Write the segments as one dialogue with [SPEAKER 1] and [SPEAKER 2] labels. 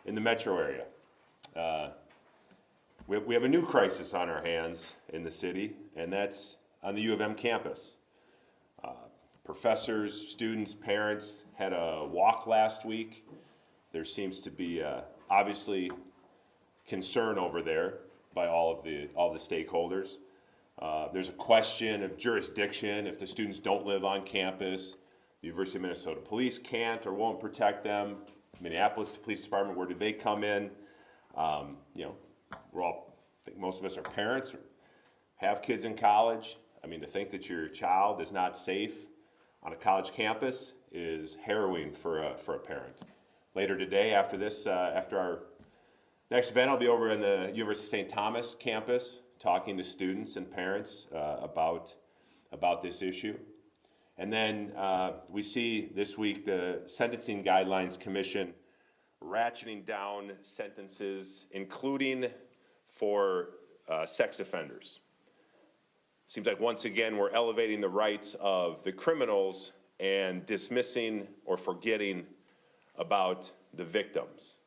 [SPEAKER 1] in the metro area. We have a new crisis on our hands in the city, and that's on the U of M campus. Professors, students, parents had a walk last week. There seems to be obviously concern over there by all the stakeholders. There's a question of jurisdiction. If the students don't live on campus, the University of Minnesota Police can't or won't protect them. Minneapolis Police Department, where do they come in? I think most of us are parents or have kids in college. I mean, to think that your child is not safe on a college campus is harrowing for a parent. Later today, after this, after our next event, I'll be over in the University of St. Thomas campus talking to students and parents about this issue. And then we see this week the Sentencing Guidelines Commission ratcheting down sentences, including for sex offenders. Seems like once again we're elevating the rights of the criminals and dismissing or forgetting about the victims.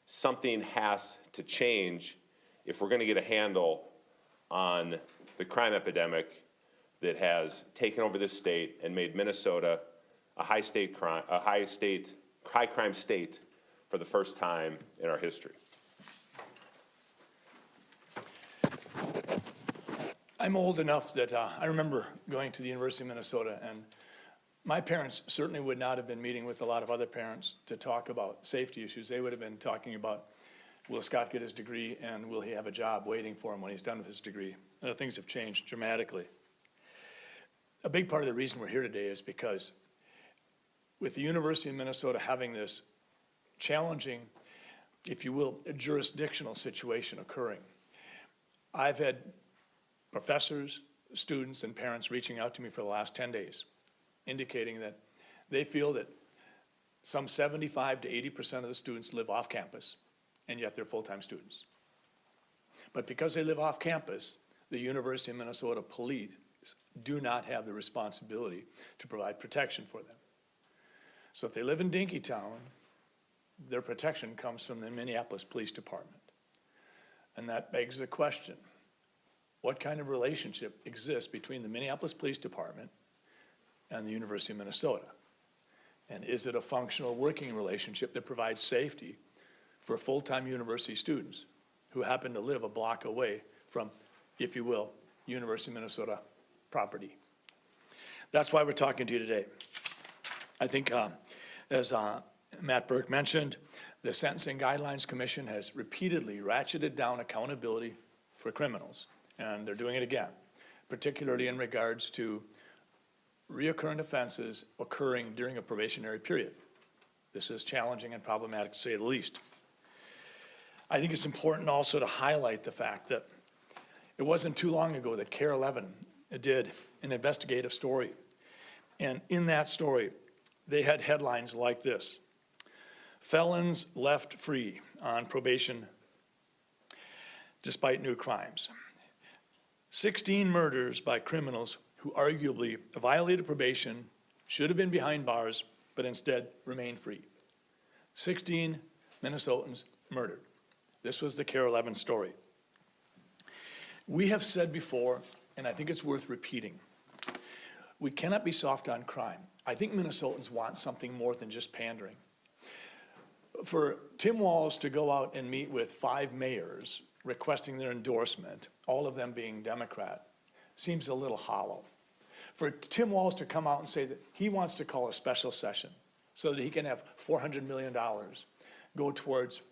[SPEAKER 1] Something has to change if we're going to get a handle on the crime epidemic that has taken over this state and made Minnesota a high crime state for the first time in our history.
[SPEAKER 2] I'm old enough that I remember going to the University of Minnesota, and my parents certainly would not have been meeting with a lot of other parents to talk about safety issues. They would have been talking about, will Scott get his degree and will he have a job waiting for him when he's done with his degree? Things have changed dramatically. A big part of the reason we're here today is because with the University of Minnesota having this challenging, if you will, a jurisdictional situation occurring, I've had professors, students, and parents reaching out to me for the last 10 days, indicating that they feel that some 75 to 80% of the students live off campus, and yet they're full-time students. But because they live off campus, the University of Minnesota Police do not have the responsibility to provide protection for them. So if they live in Dinkytown, their protection comes from the Minneapolis Police Department. And that begs the question, what kind of relationship exists between the Minneapolis Police Department and the University of Minnesota? And is it a functional working relationship that provides safety for full-time university students who happen to live a block away from, if you will, University of Minnesota property? That's why we're talking to you today. I think, as Matt Burke mentioned, the Sentencing Guidelines Commission has repeatedly ratcheted down accountability for criminals. And they're doing it again, particularly in regards to reoccurring offenses occurring during a probationary period. This is challenging and problematic, to say the least. I think it's important also to highlight the fact that it wasn't too long ago that KARE 11 did an investigative story. And in that story, they had headlines like this: felons left free on probation despite new crimes. 16 murders by criminals who arguably violated probation, should have been behind bars, but instead remained free. 16 Minnesotans murdered. This was the KARE 11 story. We have said before, and I think it's worth repeating, we cannot be soft on crime. I think Minnesotans want something more than just pandering. For Tim Walz to go out and meet with 5 mayors requesting their endorsement, all of them being Democrat, seems a little hollow. For Tim Walz to come out and say that he wants to call a special session so that he can have $400 million go towards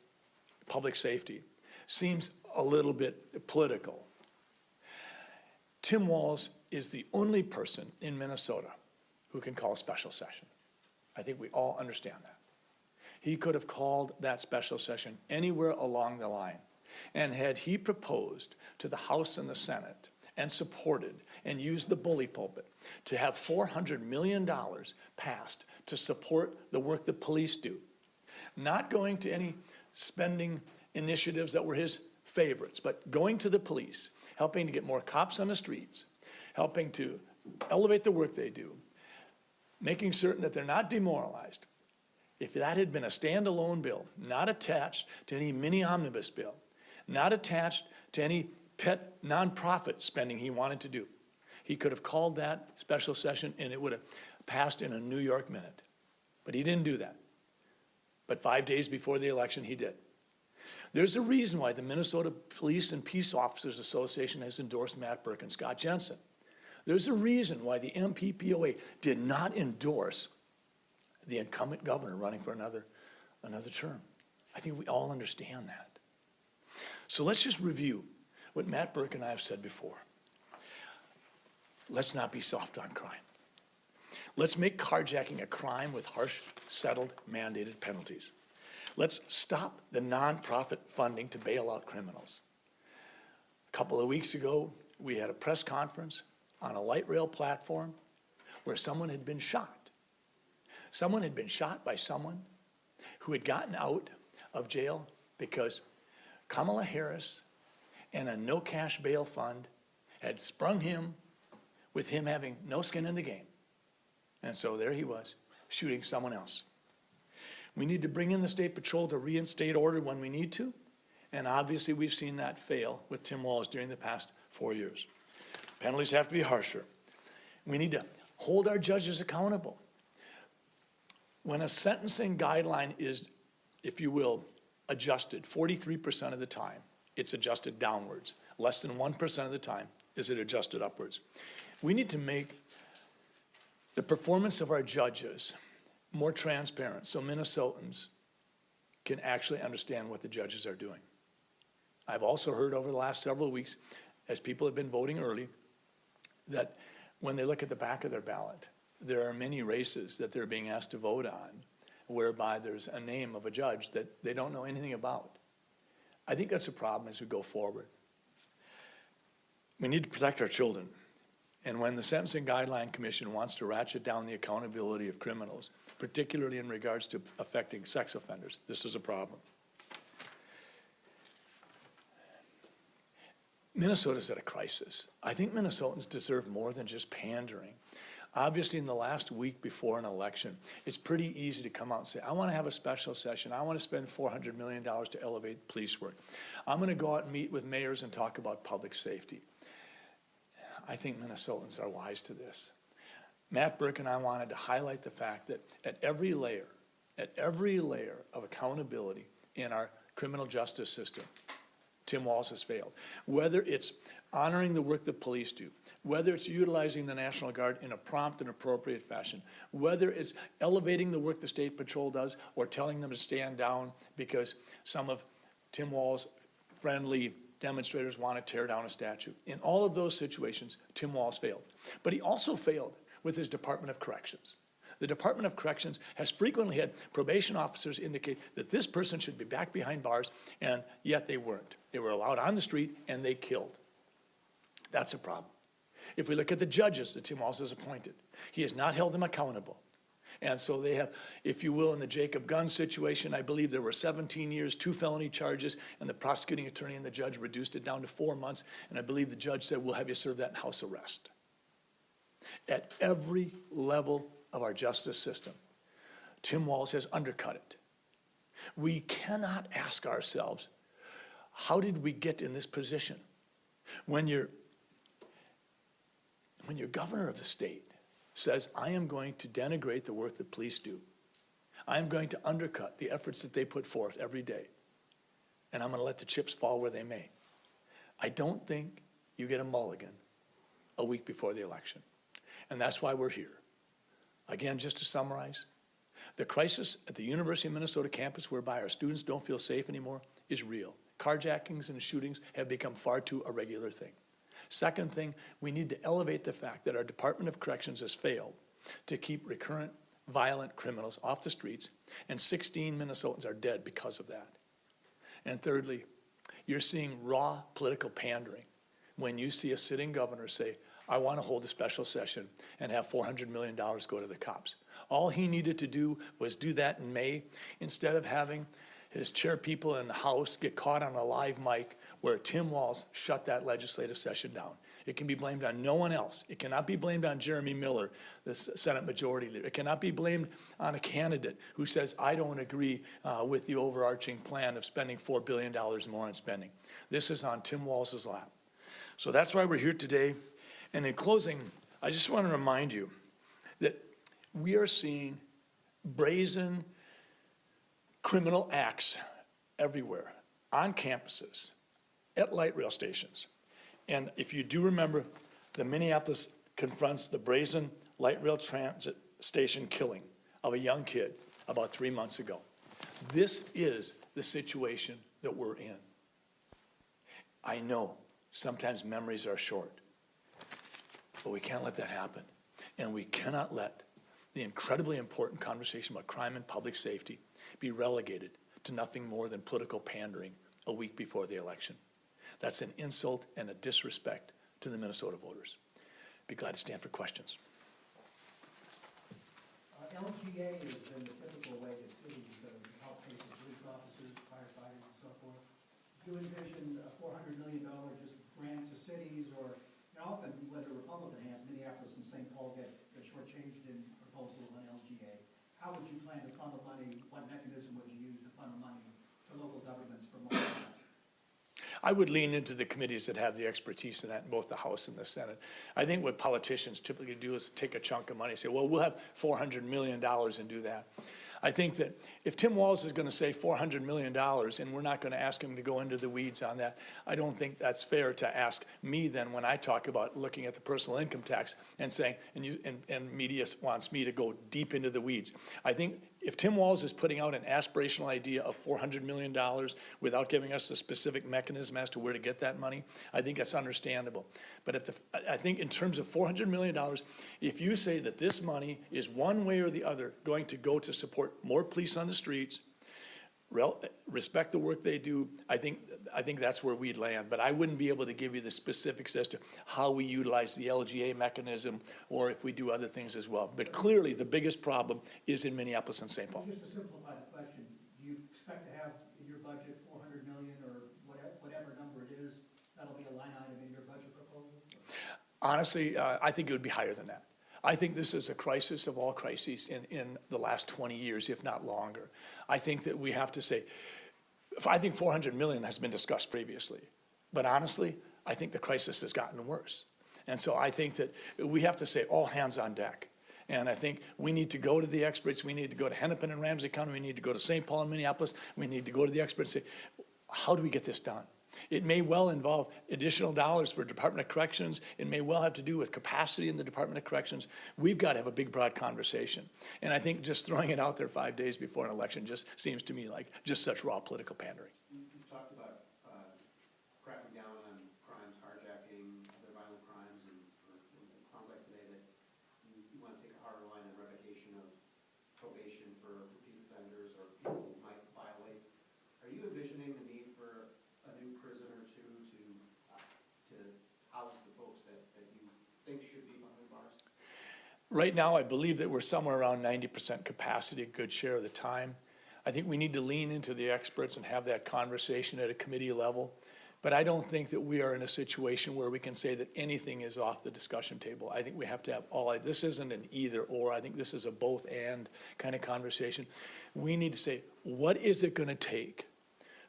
[SPEAKER 2] public safety seems a little bit political. Tim Walz is the only person in Minnesota who can call a special session. I think we all understand that. He could have called that special session anywhere along the line. And had he proposed to the House and the Senate and supported and used the bully pulpit to have $400 million passed to support the work the police do, not going to any spending initiatives that were his favorites, but going to the police, helping to get more cops on the streets, helping to elevate the work they do, making certain that they're not demoralized. if that had been a standalone bill, not attached to any mini omnibus bill, not attached to any pet nonprofit spending he wanted to do, he could have called that special session and it would have passed in a New York minute. But he didn't do that. But 5 days before the election, he did. There's a reason why the Minnesota Police and Peace Officers Association has endorsed Matt Burke and Scott Jensen. There's a reason why the MPPOA did not endorse the incumbent governor running for another term. I think we all understand that. So let's just review what Matt Burke and I have said before. Let's not be soft on crime. Let's make carjacking a crime with harsh, settled, mandated penalties. Let's stop the nonprofit funding to bail out criminals. A couple of weeks ago, we had a press conference on a light rail platform where someone had been shot. Someone had been shot by someone who had gotten out of jail because Kamala Harris and a no-cash bail fund had sprung him with him having no skin in the game. And so there he was, shooting someone else. We need to bring in the State Patrol to reinstate order when we need to, and obviously we've seen that fail with Tim Walz during the past 4 years. Penalties have to be harsher. We need to hold our judges accountable. When a sentencing guideline is, if you will, adjusted 43% of the time, it's adjusted downwards. Less than 1% of the time is it adjusted upwards. We need to make the performance of our judges more transparent so Minnesotans can actually understand what the judges are doing. I've also heard over the last several weeks, as people have been voting early, that when they look at the back of their ballot, there are many races that they're being asked to vote on whereby there's a name of a judge that they don't know anything about. I think that's a problem as we go forward. We need to protect our children. And when the Sentencing Guideline Commission wants to ratchet down the accountability of criminals, particularly in regards to affecting sex offenders, this is a problem. Minnesota's at a crisis. I think Minnesotans deserve more than just pandering. Obviously, in the last week before an election, it's pretty easy to come out and say, I want to have a special session. I want to spend $400 million to elevate police work. I'm going to go out and meet with mayors and talk about public safety. I think Minnesotans are wise to this. Matt Burke and I wanted to highlight the fact that at every layer of accountability in our criminal justice system, Tim Walz has failed. Whether it's honoring the work the police do, whether it's utilizing the National Guard in a prompt and appropriate fashion, whether it's elevating the work the State Patrol does or telling them to stand down because some of Tim Walz's friendly demonstrators want to tear down a statue. In all of those situations, Tim Walz failed. But he also failed with his Department of Corrections. The Department of Corrections has frequently had probation officers indicate that this person should be back behind bars, and yet they weren't. They were allowed on the street, and they killed. That's a problem. If we look at the judges that Tim Walz has appointed, he has not held them accountable. And so they have, if you will, in the Jacob Gunn situation, I believe there were 17 years, 2 felony charges, and the prosecuting attorney and the judge reduced it down to 4 months, and I believe the judge said, we'll have you serve that in house arrest. At every level of our justice system, Tim Walz has undercut it. We cannot ask ourselves, how did we get in this position? When your governor of the state says, I am going to denigrate the work that police do. I am going to undercut the efforts that they put forth every day. And I'm going to let the chips fall where they may. I don't think you get a mulligan a week before the election. And that's why we're here. Again, just to summarize, the crisis at the University of Minnesota campus whereby our students don't feel safe anymore is real. Carjackings and shootings have become far too a regular thing. Second thing, we need to elevate the fact that our Department of Corrections has failed to keep recurrent violent criminals off the streets, and 16 Minnesotans are dead because of that. And thirdly, you're seeing raw political pandering when you see a sitting governor say, I want to hold a special session and have $400 million go to the cops. All he needed to do was do that in May instead of having his chair people in the House get caught on a live mic where Tim Walz shut that legislative session down. It can be blamed on no one else. It cannot be blamed on Jeremy Miller, the Senate Majority Leader. It cannot be blamed on a candidate who says, I don't agree with the overarching plan of spending $4 billion more on spending. This is on Tim Walz's lap. So that's why we're here today. And in closing, I just want to remind you that we are seeing brazen criminal acts everywhere, on campuses, at light rail stations. And if you do remember, the Minneapolis confronts the brazen light rail transit station killing of a young kid about 3 months ago. This is the situation that we're in. I know sometimes memories are short, but we can't let that happen. And we cannot let the incredibly important conversation about crime and public safety be relegated to nothing more than political pandering a week before the election. That's an insult and a disrespect to the Minnesota voters. Be glad to stand for questions.
[SPEAKER 3] LGA has been the typical way that cities help pay for police officers, firefighters, and so forth. Do you envision a $400 million just grant to cities, or often whether Republican hands, Minneapolis and St. Paul get shortchanged in proposal on LGA? How would you plan to funnel money? What mechanism would you use to funnel money for local governments for more?
[SPEAKER 2] I would lean into the committees that have the expertise in that, in both the House and the Senate. I think what politicians typically do is take a chunk of money and say, well, we'll have $400 million and do that. I think that if Tim Walz is going to say $400 million and we're not going to ask him to go into the weeds on that, I don't think that's fair to ask me then when I talk about looking at the personal income tax and saying, and media wants me to go deep into the weeds. I think if Tim Walz is putting out an aspirational idea of $400 million without giving us the specific mechanism as to where to get that money, I think that's understandable. But I think in terms of $400 million, if you say that this money is one way or the other going to go to support more police on the streets, respect the work they do, I think that's where we'd land. But I wouldn't be able to give you the specifics as to how we utilize the LGA mechanism or if we do other things as well. But clearly, the biggest problem is in Minneapolis and St. Paul.
[SPEAKER 3] Just to simplify the question, do you expect to have in your budget $400 million or whatever number it is, that'll be a line item in your budget proposal?
[SPEAKER 2] Honestly, I think it would be higher than that. I think this is a crisis of all crises in the last 20 years, if not longer. I think that we have to say, I think $400 million has been discussed previously. But honestly, I think the crisis has gotten worse. And so I think that we have to say all hands on deck. And I think we need to go to the experts. We need to go to Hennepin and Ramsey County. We need to go to St. Paul and Minneapolis. We need to go to the experts and say, how do we get this done? It may well involve additional dollars for Department of Corrections. It may well have to do with capacity in the Department of Corrections. We've got to have a big, broad conversation. And I think just throwing it out there 5 days before an election just seems to me like just such raw political pandering.
[SPEAKER 4] You've talked about cracking down on crimes, carjacking, other violent crimes, and it sounds like today that you want to take a harder line on revocation of probation for repeat offenders or people who might violate. Are you envisioning the need for a new prison or two to house the folks that you think should be behind bars?
[SPEAKER 2] Right now, I believe that we're somewhere around 90% capacity, a good share of the time. I think we need to lean into the experts and have that conversation at a committee level. But I don't think that we are in a situation where we can say that anything is off the discussion table. I think we have to have this isn't an either or. I think this is a both and kind of conversation. We need to say, what is it going to take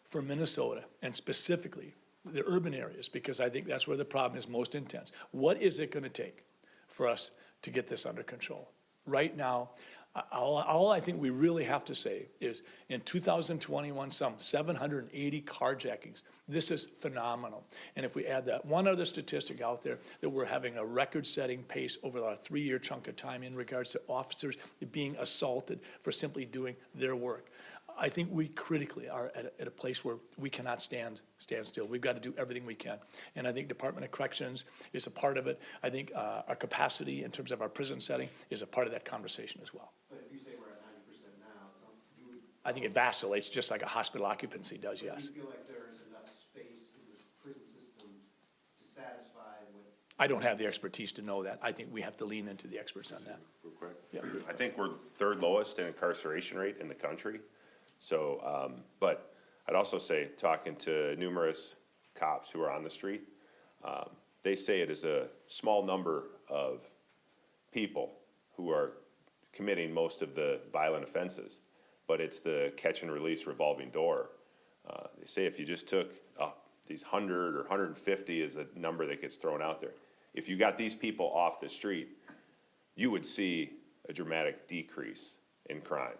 [SPEAKER 2] for Minnesota, and specifically the urban areas, because I think that's where the problem is most intense. What is it going to take for us to get this under control? Right now, all I think we really have to say is in 2021, some 780 carjackings. This is phenomenal. And if we add that one other statistic out there, that we're having a record-setting pace over a 3-year chunk of time in regards to officers being assaulted for simply doing their work. I think we critically are at a place where we cannot stand still. We've got to do everything we can. And I think Department of Corrections is a part of it. I think our capacity in terms of our prison setting is a part of that conversation as well.
[SPEAKER 4] But if you say we're at 90% now, you would...
[SPEAKER 2] I think it vacillates just like a hospital occupancy does, yes.
[SPEAKER 4] Do you feel like there is enough space in the prison system to satisfy what...
[SPEAKER 2] I don't have the expertise to know that. I think we have to lean into the experts on that.
[SPEAKER 1] Real quick.
[SPEAKER 2] Yeah.
[SPEAKER 1] I think we're third lowest in incarceration rate in the country. So, but I'd also say, talking to numerous cops who are on the street, they say it is a small number of people who are committing most of the violent offenses, but it's the catch and release revolving door. They say if you just took these 100 or 150 is a number that gets thrown out there. If you got these people off the street, you would see a dramatic decrease in crime.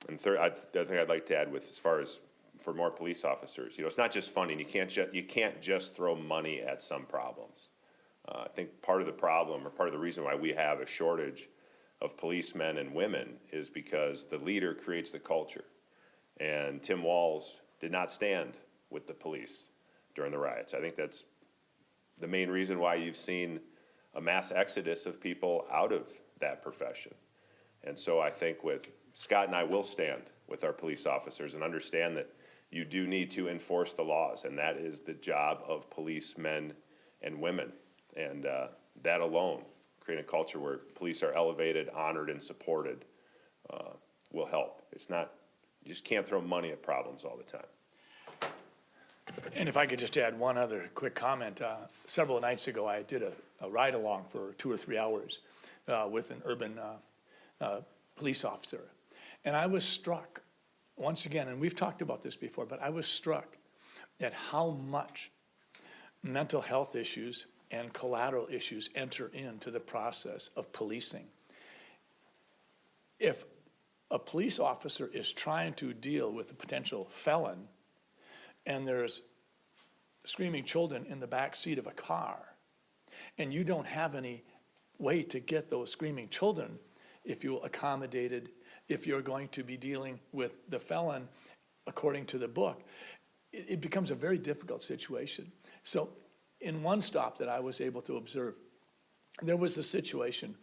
[SPEAKER 1] And third, the thing I'd like to add with as far as for more police officers, it's not just funding. You can't just throw money at some problems. I think part of the problem or part of the reason why we have a shortage of policemen and women is because the leader creates the culture. And Tim Walz did not stand with the police during the riots. I think that's the main reason why you've seen a mass exodus of people out of that profession. And so I think with Scott and I will stand with our police officers and understand that you do need to enforce the laws, and that is the job of policemen and women. And that alone, creating a culture where police are elevated, honored, and supported will help. It's not, you just can't throw money at problems all the time.
[SPEAKER 2] And if I could just add one other quick comment. Several nights ago, I did a ride-along for 2 or 3 hours with an urban police officer. And I was struck, once again, and we've talked about this before, but I was struck at how much mental health issues and collateral issues enter into the process of policing. If a police officer is trying to deal with a potential felon and there's screaming children in the back seat of a car, and you don't have any way to get those screaming children, if you accommodated, if you're going to be dealing with the felon according to the book, it becomes a very difficult situation. So in one stop that I was able to observe, there was a situation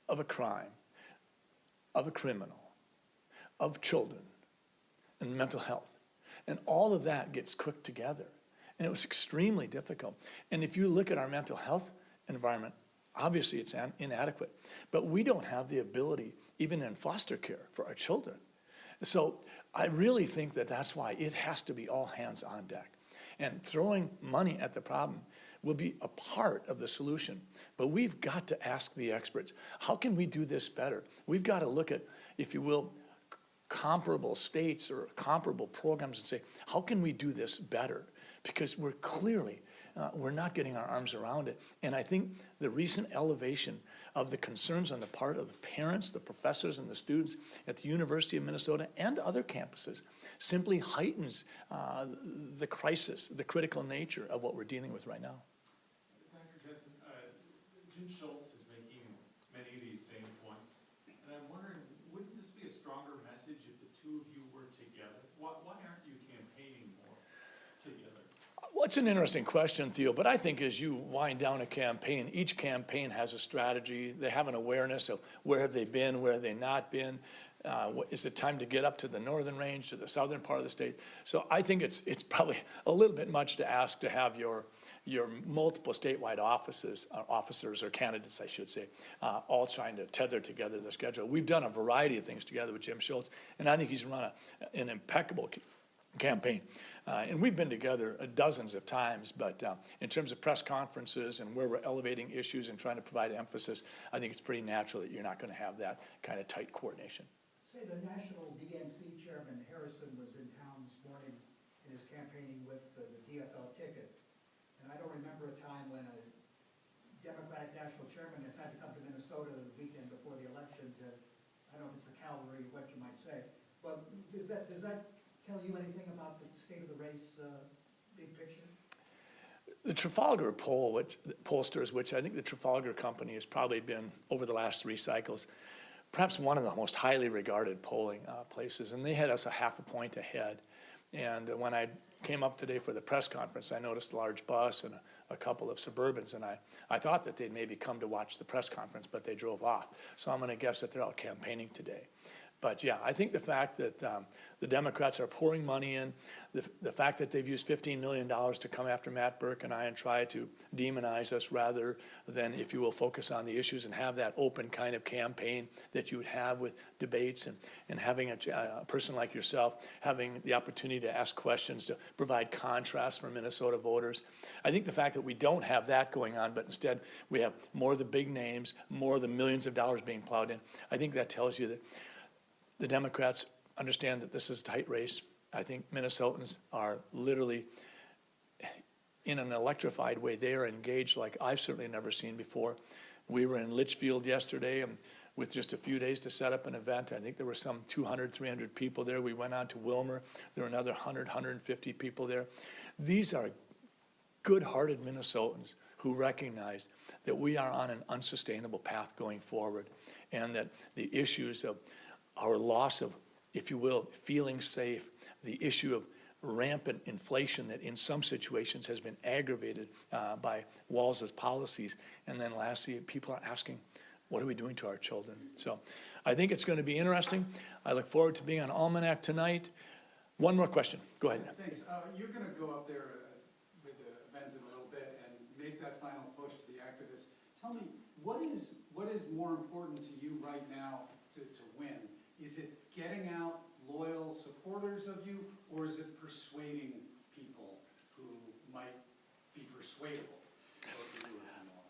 [SPEAKER 2] of a crime, of a criminal, of children, and mental health. And all of that gets cooked together. And it was extremely difficult. And if you look at our mental health environment, obviously it's inadequate. But we don't have the ability, even in foster care, for our children. So I really think that that's why it has to be all hands on deck. And throwing money at the problem will be a part of the solution. But we've got to ask the experts, how can we do this better? We've got to look at, if you will, comparable states or comparable programs and say, how can we do this better? Because we're clearly, we're not getting our arms around it. And I think the recent elevation of the concerns on the part of the parents, the professors, and the students at the University of Minnesota and other campuses simply heightens the crisis, the critical nature of what we're dealing with right now.
[SPEAKER 5] Dr. Jensen, Jim Schultz is making many of these same points, and I'm wondering, wouldn't this be a stronger message if the two of you were together? Why aren't you campaigning more together?
[SPEAKER 2] Well, it's an interesting question, Theo, but I think as you wind down a campaign, each campaign has a strategy. They have an awareness of where have they been, where have they not been. Is it time to get up to the northern range, to the southern part of the state? So I think it's probably a little bit much to ask to have your multiple statewide officers or candidates, I should say, all trying to tether together their schedule. We've done a variety of things together with Jim Schultz, and I think he's run an impeccable campaign. And we've been together dozens of times, but in terms of press conferences and where we're elevating issues and trying to provide emphasis, I think it's pretty natural that you're not going to have that kind of tight coordination.
[SPEAKER 3] Say the National DNC Chairman Harrison was in town this morning and is campaigning with the DFL ticket. And I don't remember a time when a Democratic national chairman has had to come to Minnesota the weekend before the election to, I don't know if it's the cavalry, what you might say. But does that tell you anything about the state of the race, big picture?
[SPEAKER 2] The Trafalgar pollsters, which I think the Trafalgar Company has probably been, over the last 3 cycles, perhaps one of the most highly regarded polling places, and they had us a half a point ahead. And when I came up today for the press conference, I noticed a large bus and a couple of Suburbans, and I thought that they'd maybe come to watch the press conference, but they drove off. So I'm going to guess that they're out campaigning today. But yeah, I think the fact that the Democrats are pouring money in, the fact that they've used $15 million to come after Matt Burke and I and try to demonize us rather than, if you will, focus on the issues and have that open kind of campaign that you would have with debates and having a person like yourself having the opportunity to ask questions, to provide contrast for Minnesota voters. I think the fact that we don't have that going on, but instead we have more of the big names, more of the millions of dollars being plowed in, I think that tells you that the Democrats understand that this is a tight race. I think Minnesotans are literally, in an electrified way, they are engaged like I've certainly never seen before. We were in Litchfield yesterday, and with just a few days to set up an event, I think there were some 200, 300 people there. We went on to Wilmer. There were another 100, 150 people there. These are good-hearted Minnesotans who recognize that we are on an unsustainable path going forward, and that the issues of our loss of, if you will, feeling safe, the issue of rampant inflation that in some situations has been aggravated by Walz's policies. And then lastly, people are asking, what are we doing to our children? So I think it's going to be interesting. I look forward to being on Almanac tonight. One more question. Go ahead.
[SPEAKER 6] Thanks. You're going to go up there with the event in a little bit and make that final push to the activists. Tell me, what is more important to you right now to win? Is it getting out loyal supporters of you, or is it persuading people who might be persuadable?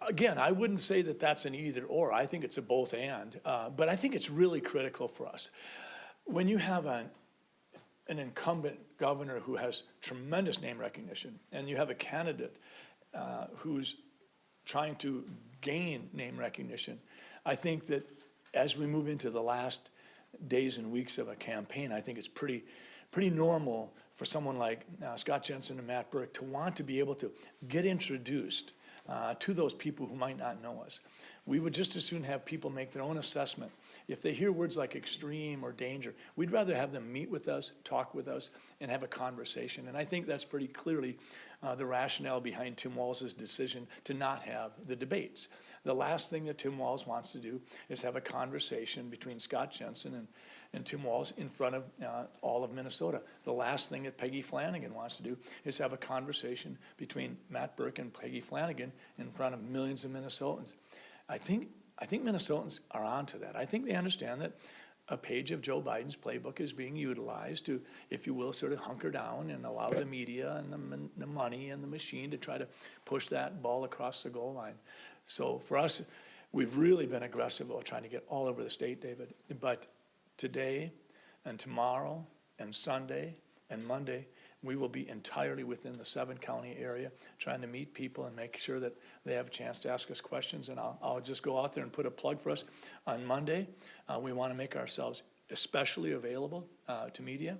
[SPEAKER 2] Again, I wouldn't say that that's an either or. I think it's a both and. But I think it's really critical for us. When you have an incumbent governor who has tremendous name recognition, and you have a candidate who's trying to gain name recognition, I think that as we move into the last days and weeks of a campaign, I think it's pretty normal for someone like Scott Jensen and Matt Burke to want to be able to get introduced to those people who might not know us. We would just as soon have people make their own assessment. If they hear words like extreme or danger, we'd rather have them meet with us, talk with us, and have a conversation. And I think that's pretty clearly the rationale behind Tim Walz's decision to not have the debates. The last thing that Tim Walz wants to do is have a conversation between Scott Jensen and Tim Walz in front of all of Minnesota. The last thing that Peggy Flanagan wants to do is have a conversation between Matt Burke and Peggy Flanagan in front of millions of Minnesotans. I think Minnesotans are onto that. I think they understand that a page of Joe Biden's playbook is being utilized to, if you will, sort of hunker down and allow the media and the money and the machine to try to push that ball across the goal line. So for us, we've really been aggressive about trying to get all over the state, David. But today and tomorrow and Sunday and Monday, we will be entirely within the 7-county area trying to meet people and make sure that they have a chance to ask us questions. And I'll just go out there and put a plug for us. On Monday, we want to make ourselves especially available to media.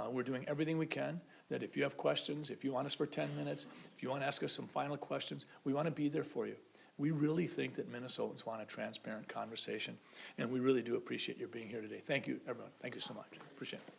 [SPEAKER 2] We're doing everything we can, that if you have questions, if you want us for 10 minutes, if you want to ask us some final questions, we want to be there for you. We really think that Minnesotans want a transparent conversation, and we really do appreciate your being here today. Thank you, everyone. Thank you so much. Appreciate it.